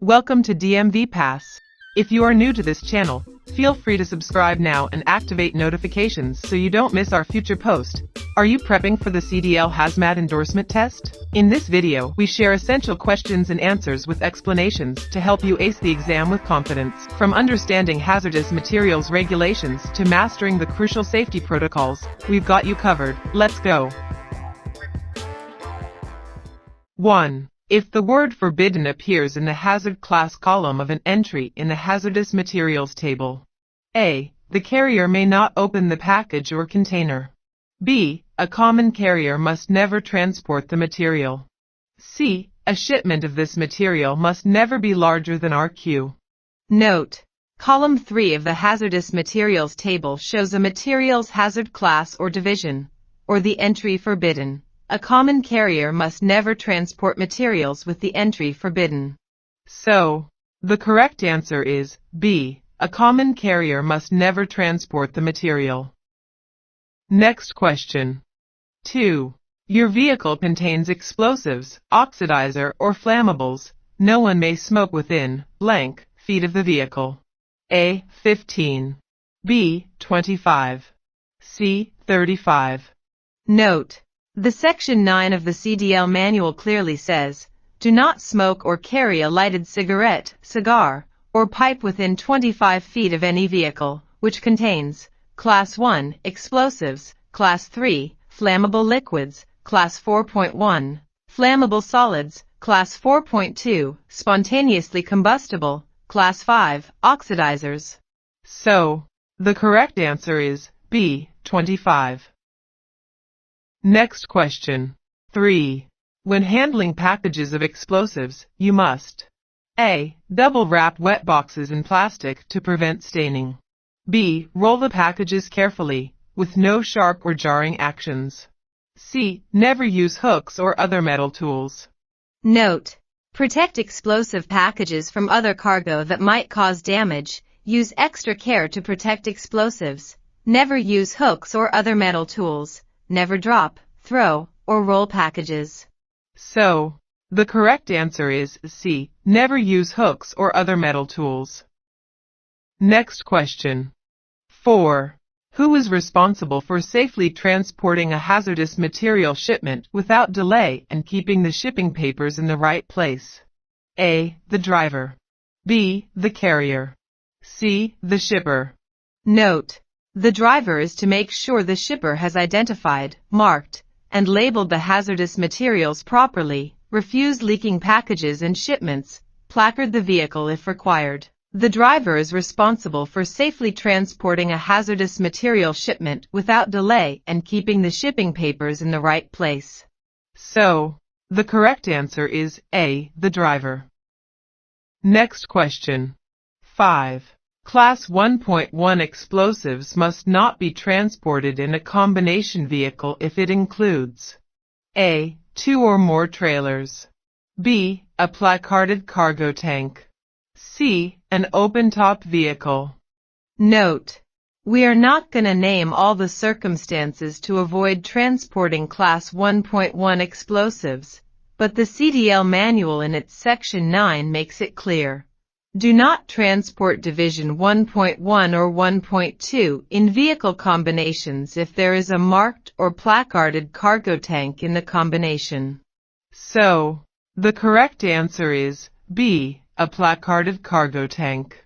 Welcome to DMV Pass. If you are new to this channel, feel free to subscribe now and activate notifications so you don't miss our future post. Are you prepping for the CDL Hazmat Endorsement Test? In this video, we share essential questions and answers with explanations to help you ace the exam with confidence. From understanding hazardous materials regulations to mastering the crucial safety protocols, we've got you covered. Let's go. 1. If the word forbidden appears in the hazard class column of an entry in the hazardous materials table. A. The carrier may not open the package or container. B. A common carrier must never transport the material. C. A shipment of this material must never be larger than RQ. Note: Column 3 of the hazardous materials table shows a materials hazard class or division, or the entry forbidden. A common carrier must never transport materials with the entry forbidden. So, the correct answer is B. A common carrier must never transport the material. Next question. 2. Your vehicle contains explosives, oxidizer, or flammables. No one may smoke within blank feet of the vehicle. A. 15. B. 25. C. 35. Note: the Section 9 of the CDL manual clearly says, do not smoke or carry a lighted cigarette, cigar, or pipe within 25 feet of any vehicle, which contains Class 1, explosives, Class 3, flammable liquids, Class 4.1, flammable solids, Class 4.2, spontaneously combustible, Class 5, oxidizers. So, the correct answer is B. 25. Next question. 3. When handling packages of explosives, you must A. Double wrap wet boxes in plastic to prevent staining. B. Roll the packages carefully, with no sharp or jarring actions. C. Never use hooks or other metal tools. Note: protect explosive packages from other cargo that might cause damage. Use extra care to protect explosives. Never use hooks or other metal tools. Never drop, throw, or roll packages. So, the correct answer is C. Never use hooks or other metal tools. Next question. 4. Who is responsible for safely transporting a hazardous material shipment without delay and keeping the shipping papers in the right place? A. The driver. B. The carrier. C. The shipper. Note: the driver is to make sure the shipper has identified, marked, and labeled the hazardous materials properly, refuse leaking packages and shipments, placard the vehicle if required. The driver is responsible for safely transporting a hazardous material shipment without delay and keeping the shipping papers in the right place. So, the correct answer is A. The driver. Next question. 5. Class 1.1 explosives must not be transported in a combination vehicle if it includes A. 2 or more trailers. B. A placarded cargo tank. C. An open-top vehicle. Note: we are not going to name all the circumstances to avoid transporting Class 1.1 explosives, but the CDL manual in its Section 9 makes it clear. Do not transport Division 1.1 or 1.2 in vehicle combinations if there is a marked or placarded cargo tank in the combination. So, the correct answer is B. A placarded cargo tank.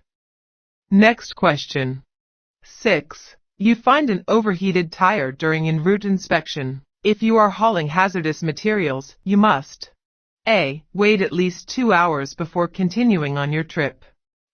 Next question. 6. You find an overheated tire during en route inspection. If you are hauling hazardous materials, you must A. Wait at least 2 hours before continuing on your trip.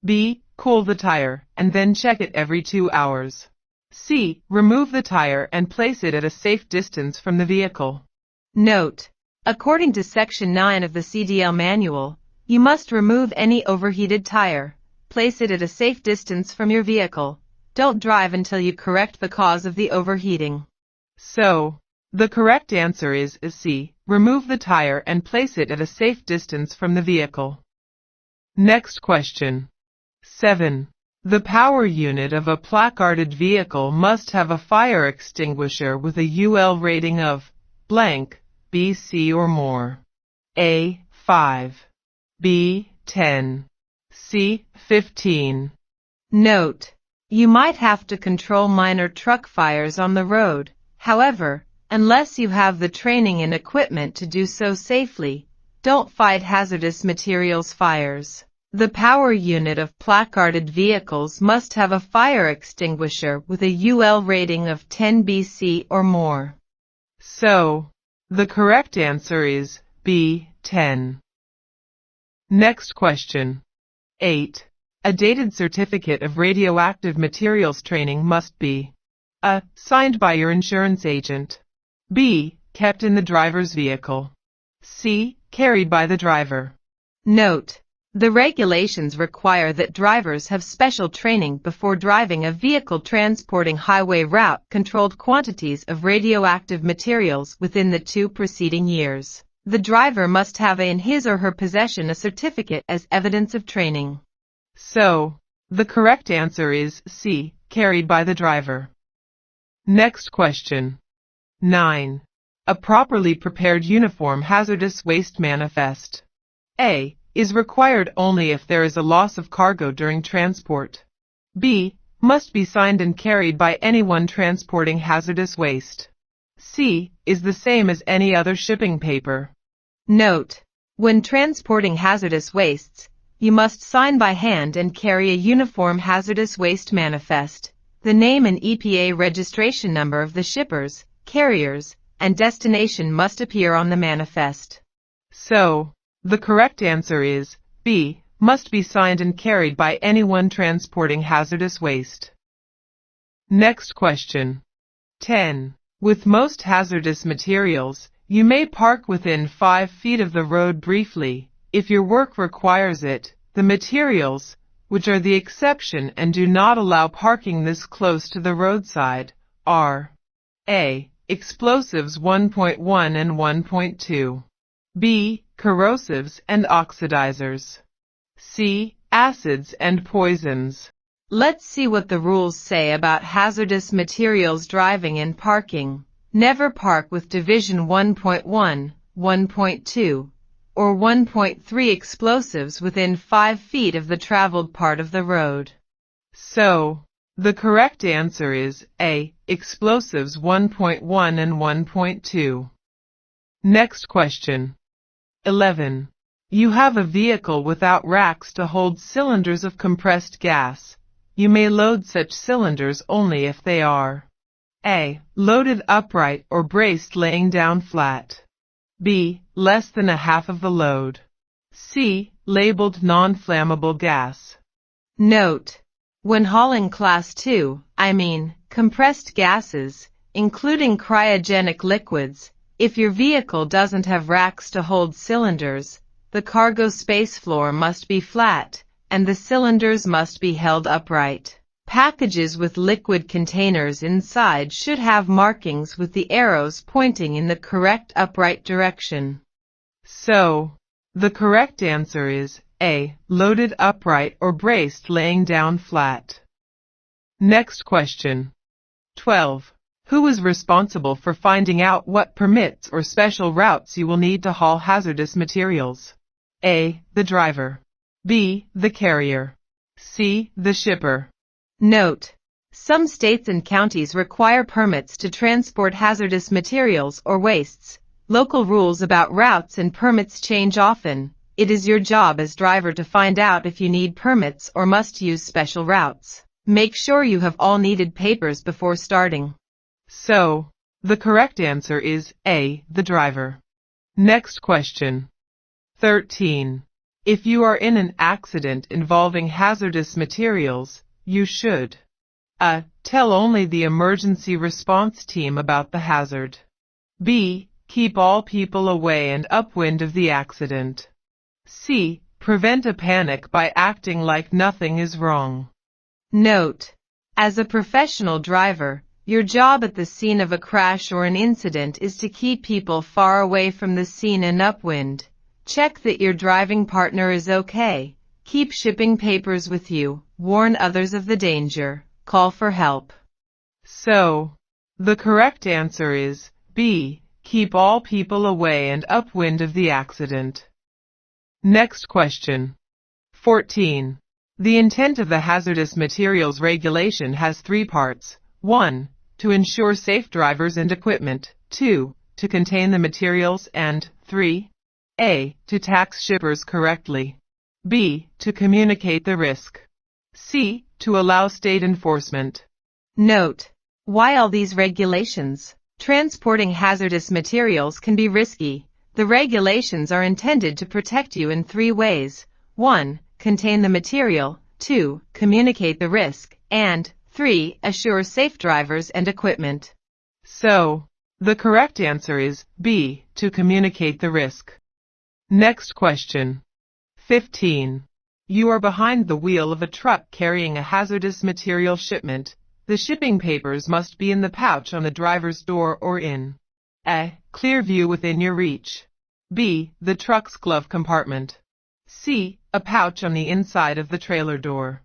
B. Cool the tire, and then check it every 2 hours. C. Remove the tire and place it at a safe distance from the vehicle. Note: according to Section 9 of the CDL manual, you must remove any overheated tire, place it at a safe distance from your vehicle. Don't drive until you correct the cause of the overheating. So, the correct answer is C. Remove the tire and place it at a safe distance from the vehicle. Next question. 7. The power unit of a placarded vehicle must have a fire extinguisher with a UL rating of blank, B, C or more. A. 5. B. 10. See 15. Note: you might have to control minor truck fires on the road. However, unless you have the training and equipment to do so safely, don't fight hazardous materials fires. The power unit of placarded vehicles must have a fire extinguisher with a UL rating of 10 BC or more. So, the correct answer is B, 10. Next question. 8. A dated certificate of radioactive materials training must be A. Signed by your insurance agent. B. Kept in the driver's vehicle. C. Carried by the driver. Note: the regulations require that drivers have special training before driving a vehicle transporting highway route controlled quantities of radioactive materials within the 2 preceding years. The driver must have in his or her possession a certificate as evidence of training. So, the correct answer is C. Carried by the driver. Next question. 9. A properly prepared uniform hazardous waste manifest. A. Is required only if there is a loss of cargo during transport. B. Must be signed and carried by anyone transporting hazardous waste. C. Is the same as any other shipping paper. Note: when transporting hazardous wastes, you must sign by hand and carry a uniform hazardous waste manifest. The name and EPA registration number of the shippers, carriers, and destination must appear on the manifest. So, the correct answer is B. Must be signed and carried by anyone transporting hazardous waste. Next question. 10. With most hazardous materials, you may park within 5 feet of the road briefly, if your work requires it. The materials, which are the exception and do not allow parking this close to the roadside, are A. Explosives 1.1 and 1.2. B. Corrosives and oxidizers. C. Acids and poisons. Let's see what the rules say about hazardous materials driving and parking. Never park with Division 1.1, 1.2, or 1.3 explosives within 5 feet of the traveled part of the road. So, the correct answer is A. Explosives 1.1 and 1.2. Next question. 11. You have a vehicle without racks to hold cylinders of compressed gas. You may load such cylinders only if they are A. Loaded upright or braced laying down flat. B. Less than a half of the load. C. Labeled non-flammable gas. Note: when hauling Class 2, compressed gases, including cryogenic liquids, if your vehicle doesn't have racks to hold cylinders, the cargo space floor must be flat, and the cylinders must be held upright. Packages with liquid containers inside should have markings with the arrows pointing in the correct upright direction. So, the correct answer is A. Loaded upright or braced laying down flat. Next question. 12. Who is responsible for finding out what permits or special routes you will need to haul hazardous materials? A. The driver. B. The carrier. C. The shipper. Note: some states and counties require permits to transport hazardous materials or wastes. Local rules about routes and permits change often. It is your job as driver to find out if you need permits or must use special routes. Make sure you have all needed papers before starting. So, the correct answer is A. The driver. Next question. 13. If you are in an accident involving hazardous materials, you should A. Tell only the emergency response team about the hazard. B. Keep all people away and upwind of the accident. C. Prevent a panic by acting like nothing is wrong. Note: as a professional driver, your job at the scene of a crash or an incident is to keep people far away from the scene and upwind. Check that your driving partner is okay. Keep shipping papers with you. Warn others of the danger. Call for help. So, the correct answer is B. Keep all people away and upwind of the accident. Next question. 14. The intent of the Hazardous Materials Regulation has three parts. 1. To ensure safe drivers and equipment. 2. To contain the materials, and 3. A. To tax shippers correctly. B. To communicate the risk. C. To allow state enforcement. Note: while these regulations, transporting hazardous materials can be risky, the regulations are intended to protect you in three ways. 1. Contain the material. 2. Communicate the risk. And 3. Assure safe drivers and equipment. So, the correct answer is B. To communicate the risk. Next question. 15. You are behind the wheel of a truck carrying a hazardous material shipment. The shipping papers must be in the pouch on the driver's door or in A. Clear view within your reach. B. The truck's glove compartment. C. A pouch on the inside of the trailer door.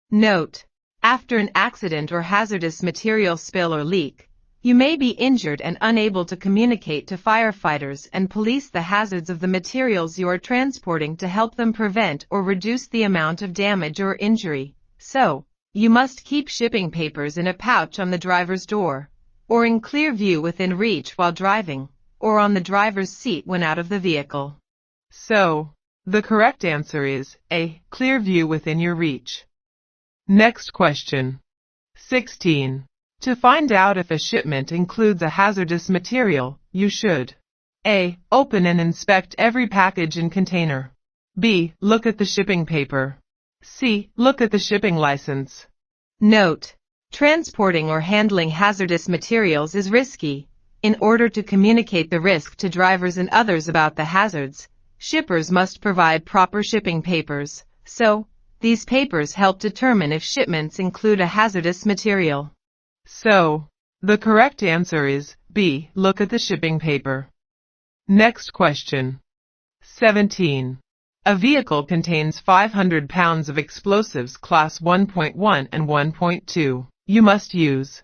Note: after an accident or hazardous material spill or leak, you may be injured and unable to communicate to firefighters and police the hazards of the materials you are transporting to help them prevent or reduce the amount of damage or injury. So, you must keep shipping papers in a pouch on the driver's door, or in clear view within reach while driving, or on the driver's seat when out of the vehicle. So, the correct answer is A. Clear view within your reach. Next question. 16. To find out if a shipment includes a hazardous material, you should A. Open and inspect every package and container. B. Look at the shipping paper. C. Look at the shipping license. Note: transporting or handling hazardous materials is risky. In order to communicate the risk to drivers and others about the hazards, shippers must provide proper shipping papers. So, these papers help determine if shipments include a hazardous material. So, the correct answer is B. Look at the shipping paper. Next question. 17. A vehicle contains 500 pounds of explosives class 1.1 and 1.2. You must use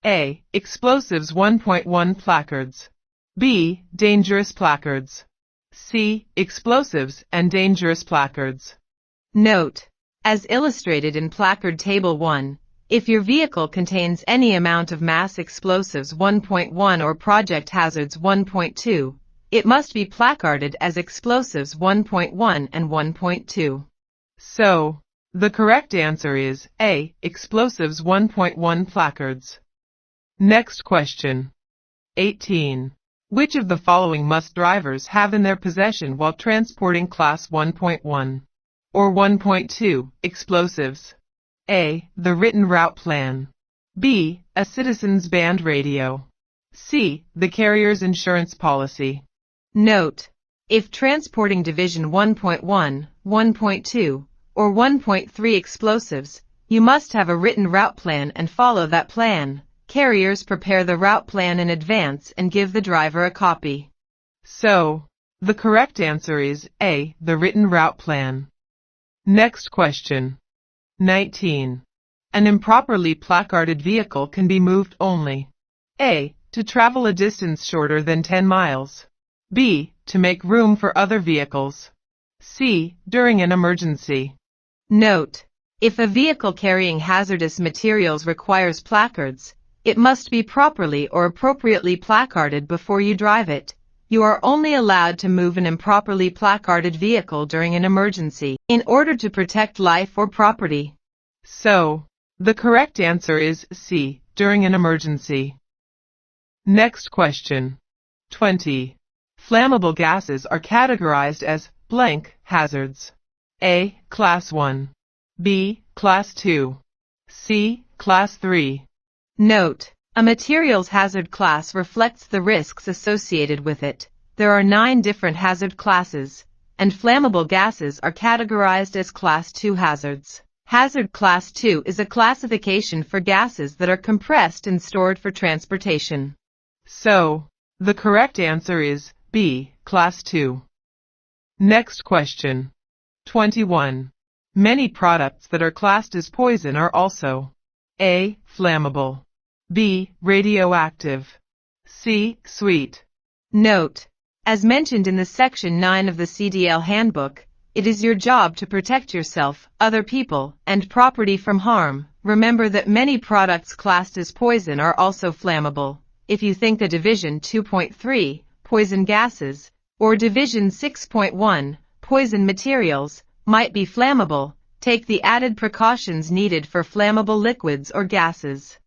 A. Explosives 1.1 placards. B. Dangerous placards. C. Explosives and dangerous placards. Note: as illustrated in Placard Table 1, if your vehicle contains any amount of mass explosives 1.1 or project hazards 1.2, it must be placarded as explosives 1.1 and 1.2. So, the correct answer is A. Explosives 1.1 placards. Next question. 18. Which of the following must drivers have in their possession while transporting class 1.1 or 1.2 explosives? A. The written route plan. B. A citizen's band radio. C. The carrier's insurance policy. Note: if transporting Division 1.1, 1.2, or 1.3 explosives, you must have a written route plan and follow that plan. Carriers prepare the route plan in advance and give the driver a copy. So, the correct answer is A. The written route plan. Next question. 19. An improperly placarded vehicle can be moved only A. To travel a distance shorter than 10 miles. B. To make room for other vehicles. C. During an emergency. Note: if a vehicle carrying hazardous materials requires placards, it must be properly or appropriately placarded before you drive it. You are only allowed to move an improperly placarded vehicle during an emergency in order to protect life or property. So, the correct answer is C. During an emergency. Next question. 20. Flammable gases are categorized as blank hazards. A. Class 1. B. Class 2. C. Class 3. Note: a materials hazard class reflects the risks associated with it. There are 9 different hazard classes, and flammable gases are categorized as Class 2 hazards. Hazard Class 2 is a classification for gases that are compressed and stored for transportation. So, the correct answer is B. Class 2. Next question. 21. Many products that are classed as poison are also A. Flammable. B. Radioactive. C. Sweet. Note: as mentioned in the Section 9 of the CDL Handbook, It is your job to protect yourself, other people, and property from harm. Remember that many products classed as poison are also flammable. If you think a Division 2.3, poison gases, or Division 6.1, poison materials, might be flammable, take the added precautions needed for flammable liquids or gases.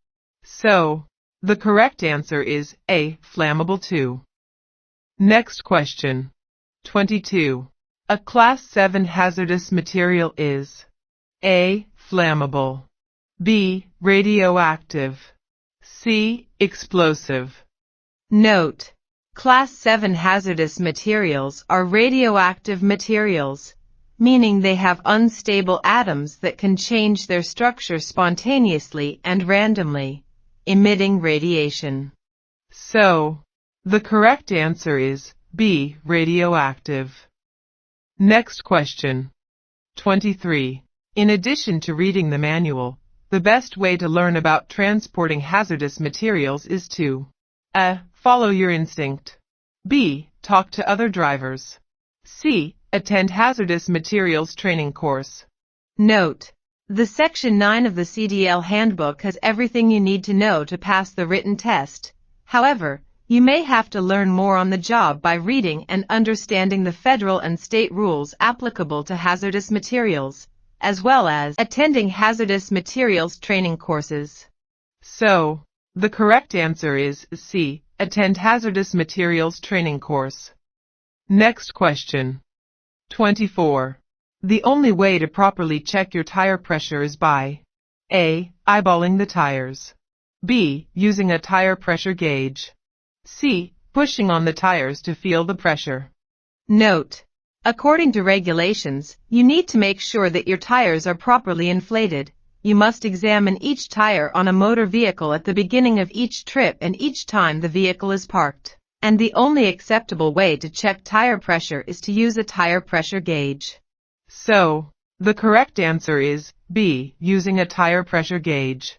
So, the correct answer is A, flammable too. Next question. 22. A Class 7 hazardous material is A, flammable, B, radioactive, C, explosive. Note: Class 7 hazardous materials are radioactive materials, meaning they have unstable atoms that can change their structure spontaneously and randomly, emitting radiation. So, the correct answer is B, radioactive. Next question. 23. In addition to reading the manual, the best way to learn about transporting hazardous materials is to A. Follow your instinct. B. Talk to other drivers. C. Attend hazardous materials training course. Note: the Section 9 of the CDL Handbook has everything you need to know to pass the written test. However, you may have to learn more on the job by reading and understanding the federal and state rules applicable to hazardous materials, as well as attending hazardous materials training courses. So, the correct answer is C. Attend hazardous materials training course. Next question. 24. The only way to properly check your tire pressure is by A. Eyeballing the tires, B. Using a tire pressure gauge, C. Pushing on the tires to feel the pressure. Note: according to regulations, you need to make sure that your tires are properly inflated. You must examine each tire on a motor vehicle at the beginning of each trip and each time the vehicle is parked. And the only acceptable way to check tire pressure is to use a tire pressure gauge. So, the correct answer is B. Using a tire pressure gauge.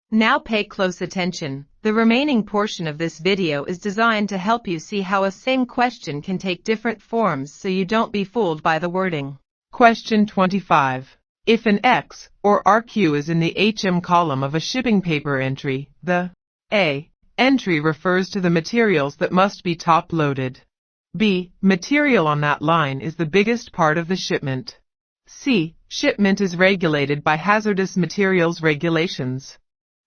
Now pay close attention. The remaining portion of this video is designed to help you see how a same question can take different forms so you don't be fooled by the wording. Question 25. If an X or RQ is in the HM column of a shipping paper entry, the A. entry refers to the materials that must be top-loaded. B. Material on that line is the biggest part of the shipment. C. Shipment is regulated by hazardous materials regulations.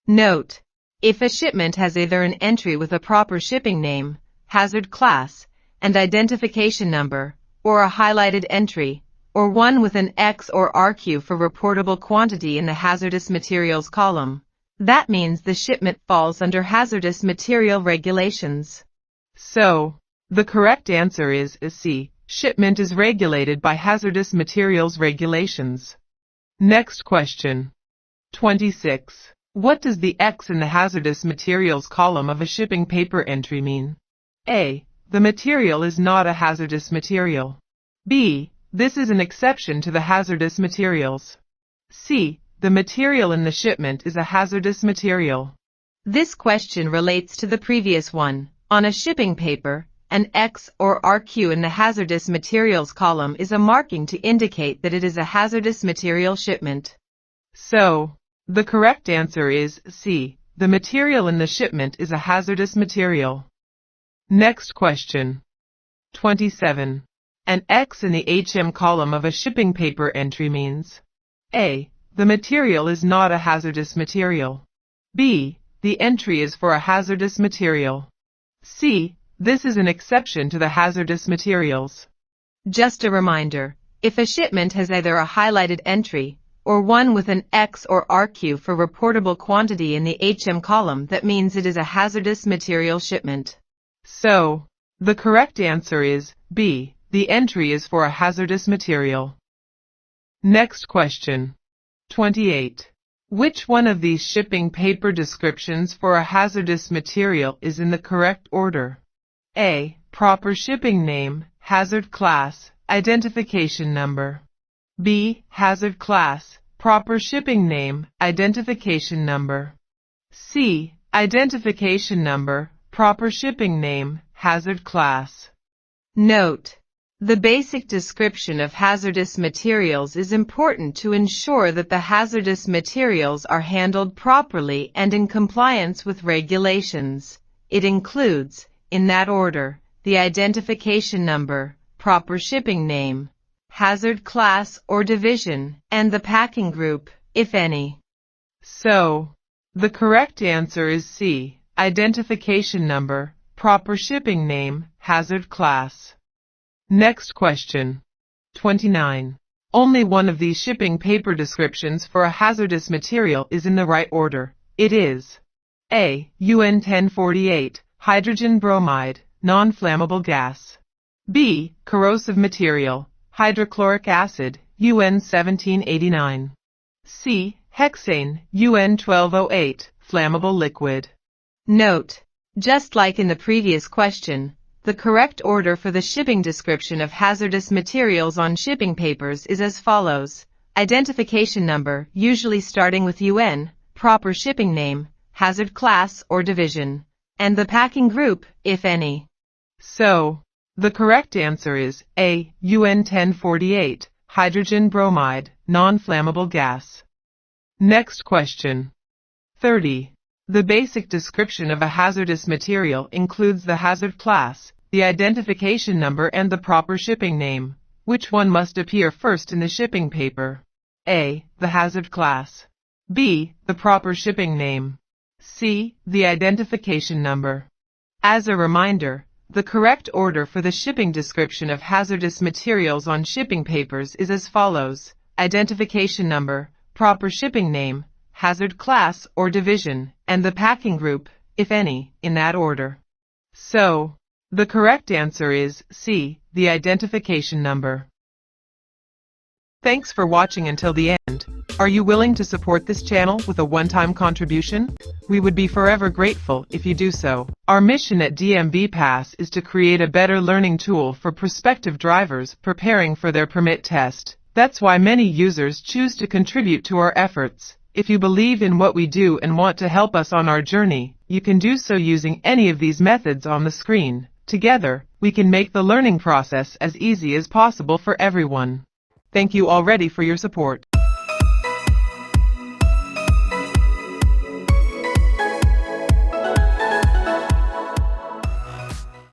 Note: if a shipment has either an entry with a proper shipping name, hazard class, and identification number, or a highlighted entry, or one with an X or RQ for reportable quantity in the hazardous materials column, that means the shipment falls under hazardous material regulations. So, the correct answer is C. Shipment is regulated by hazardous materials regulations. Next question. 26. What does the X in the hazardous materials column of a shipping paper entry mean? A. The material is not a hazardous material. B. This is an exception to the hazardous materials. C. The material in the shipment is a hazardous material. This question relates to the previous one. On a shipping paper, an X or RQ in the hazardous materials column is a marking to indicate that it is a hazardous material shipment. So, the correct answer is C. The material in the shipment is a hazardous material. Next question. 27. An X in the HM column of a shipping paper entry means A. The material is not a hazardous material. B. The entry is for a hazardous material. C. This is an exception to the hazardous materials. Just a reminder, if a shipment has either a highlighted entry, or one with an X or RQ for reportable quantity in the HM column, that means it is a hazardous material shipment. So, the correct answer is B. The entry is for a hazardous material. Next question. 28. Which one of these shipping paper descriptions for a hazardous material is in the correct order? A. Proper shipping name, hazard class, identification number. B. Hazard class, proper shipping name, identification number. C. Identification number, proper shipping name, hazard class. Note: The basic description of hazardous materials is important to ensure that the hazardous materials are handled properly and in compliance with regulations. It includes, in that order, the identification number, proper shipping name, hazard class or division, and the packing group, if any. So, the correct answer is C, identification number, proper shipping name, hazard class. Next question. 29. Only one of these shipping paper descriptions for a hazardous material is in the right order. It is A. UN 1048, hydrogen bromide, non-flammable gas. B. Corrosive material, hydrochloric acid, UN 1789. C. Hexane, UN 1208, flammable liquid. Note: just like in the previous question, the correct order for the shipping description of hazardous materials on shipping papers is as follows: identification number, usually starting with UN, proper shipping name, hazard class or division, and the packing group, if any. So, the correct answer is A. UN 1048, hydrogen bromide, non-flammable gas. Next question. 30. The basic description of a hazardous material includes the hazard class, the identification number and the proper shipping name. Which one must appear first in the shipping paper? A. The hazard class. B. The proper shipping name. C. The identification number. As a reminder, the correct order for the shipping description of hazardous materials on shipping papers is as follows: identification number, proper shipping name, hazard class or division, and the packing group, if any, in that order. So, the correct answer is C, the identification number. Thanks for watching until the end. Are you willing to support this channel with a one-time contribution? We would be forever grateful if you do so. Our mission at DMV Pass is to create a better learning tool for prospective drivers preparing for their permit test. That's why many users choose to contribute to our efforts. If you believe in what we do and want to help us on our journey, you can do so using any of these methods on the screen. Together, we can make the learning process as easy as possible for everyone. Thank you already for your support.